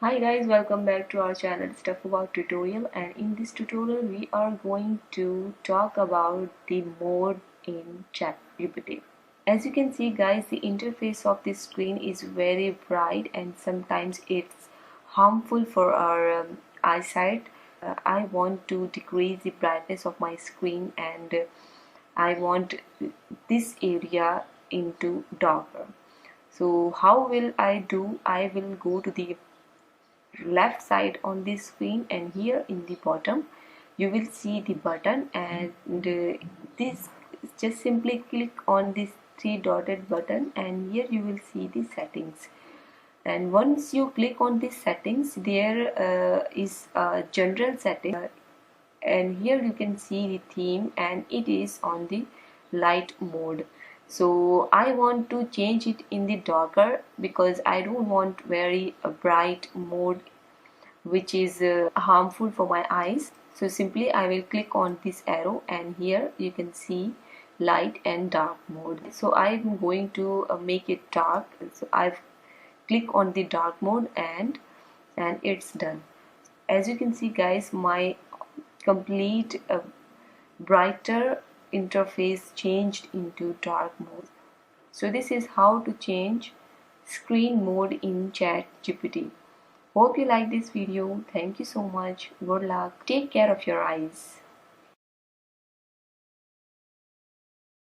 Hi guys, welcome back to our channel Stuff About Tutorial, and in this tutorial we are going to talk about the mode in ChatGPT. As you can see guys, the interface of this screen is very bright and sometimes it's harmful for our eyesight. I want to decrease the brightness of my screen and I want this area into darker. So how will I do? I will go to the left side on this screen, and here in the bottom you will see the button, and this just simply click on this three dotted button, and here you will see the settings. And once you click on these settings, there is a general setting, and here you can see the theme, and it is on the light mode. So I want to change it in the darker because I don't want very bright mode which is harmful for my eyes. So simply I will click on this arrow, and here you can see light and dark mode. So I'm going to make it dark. So I've click on the dark mode, and it's done. As you can see guys, my complete brighter interface changed into dark mode. So this is how to change screen mode in ChatGPT. Hope you like this video. Thank you so much. Good luck. Take care of your eyes.